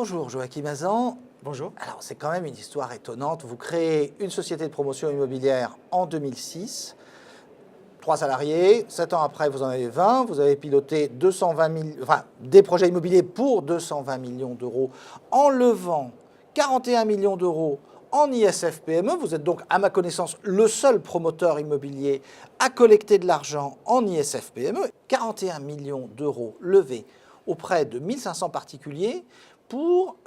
Bonjour Joachim Hazan. Bonjour. Alors c'est quand même une histoire étonnante. Vous créez une société de promotion immobilière en 2006. 3 salariés, 7 ans après vous en avez 20, vous avez piloté 220 000, des projets immobiliers pour 220 millions d'euros en levant 41 millions d'euros en ISF-PME. Vous êtes donc, à ma connaissance, le seul promoteur immobilier à collecter de l'argent en ISF-PME. 41 millions d'euros levés auprès de 1500 particuliers pour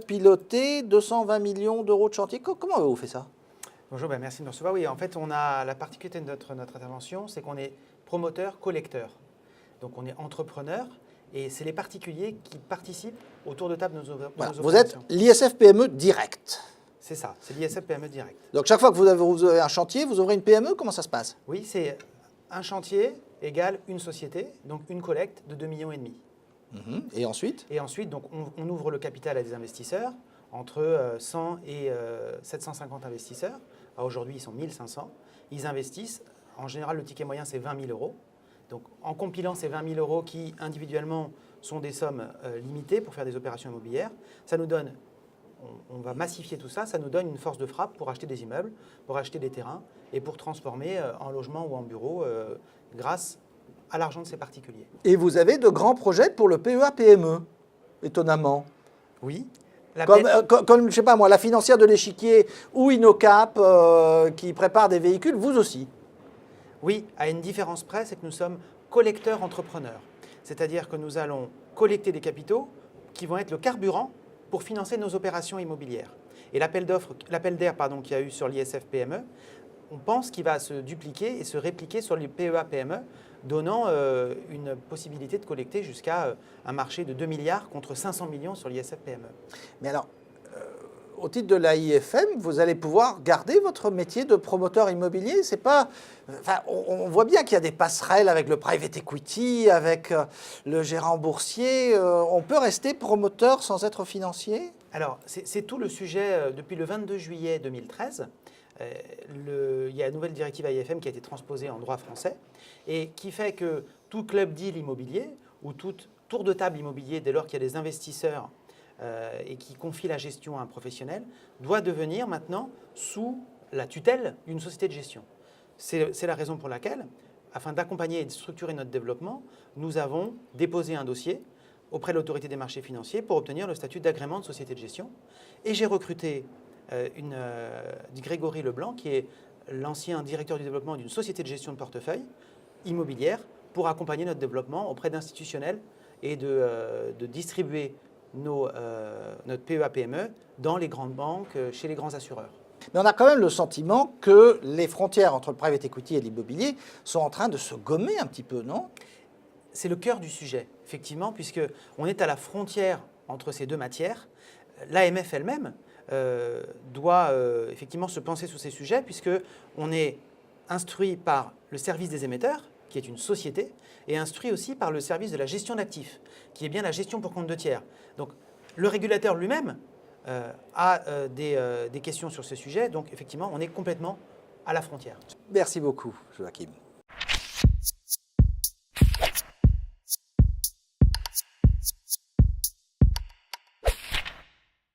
piloter 220 millions d'euros de chantier. Comment avez-vous fait ça ? Bonjour, merci de me recevoir. Oui, en fait, on a la particularité de notre intervention, c'est qu'on est promoteur-collecteur. Donc, on est entrepreneur et c'est les particuliers qui participent autour de table de nos opérations. Vous êtes l'ISF-PME direct. C'est ça, c'est l'ISF-PME direct. Donc, chaque fois que vous avez un chantier, vous ouvrez une PME, comment ça se passe ? Oui, c'est un chantier égale une société, donc une collecte de 2,5 millions. Et ensuite ? Et ensuite, donc, on ouvre le capital à des investisseurs, entre 100 et 750 investisseurs. Aujourd'hui, ils sont 1500. Ils investissent. En général, le ticket moyen, c'est 20 000 euros. Donc, en compilant ces 20 000 euros qui, individuellement, sont des sommes limitées pour faire des opérations immobilières, ça nous donne, on va massifier tout ça, ça nous donne une force de frappe pour acheter des immeubles, pour acheter des terrains et pour transformer en logement ou en bureau grâce à l'argent de ces particuliers. Et vous avez de grands projets pour le PEA-PME, étonnamment. Oui. Comme, je sais pas moi, la financière de l'échiquier ou Innocap qui prépare des véhicules, vous aussi. Oui, à une différence près, c'est que nous sommes collecteurs entrepreneurs. C'est-à-dire que nous allons collecter des capitaux qui vont être le carburant pour financer nos opérations immobilières. Et l'appel d'air qu'il y a eu sur l'ISF-PME, on pense qu'il va se dupliquer et se répliquer sur les PEA-PME, donnant une possibilité de collecter jusqu'à un marché de 2 milliards contre 500 millions sur l'ISF-PME. Mais alors, au titre de l'AIFM, vous allez pouvoir garder votre métier de promoteur immobilier. C'est pas, on voit bien qu'il y a des passerelles avec le private equity, avec le gérant boursier. On peut rester promoteur sans être financier ? Alors, c'est tout le sujet depuis le 22 juillet 2013. Il y a une nouvelle directive AIFM qui a été transposée en droit français et qui fait que tout club deal immobilier ou tout tour de table immobilier, dès lors qu'il y a des investisseurs et qui confient la gestion à un professionnel, doit devenir maintenant sous la tutelle d'une société de gestion. C'est la raison pour laquelle, afin d'accompagner et de structurer notre développement, nous avons déposé un dossier auprès de l'autorité des marchés financiers pour obtenir le statut d'agrément de société de gestion. Et j'ai recruté Grégory Leblanc, qui est l'ancien directeur du développement d'une société de gestion de portefeuille immobilière, pour accompagner notre développement auprès d'institutionnels et de distribuer notre PEA-PME dans les grandes banques, chez les grands assureurs. Mais on a quand même le sentiment que les frontières entre le private equity et l'immobilier sont en train de se gommer un petit peu, non ? C'est le cœur du sujet, effectivement, puisqu'on est à la frontière entre ces deux matières. L'AMF elle-même doit effectivement se penser sur ces sujets, puisqu'on est instruit par le service des émetteurs, qui est une société, et instruit aussi par le service de la gestion d'actifs, qui est bien la gestion pour compte de tiers. Donc le régulateur lui-même a des questions sur ce sujet, donc effectivement on est complètement à la frontière. Merci beaucoup, Joachim.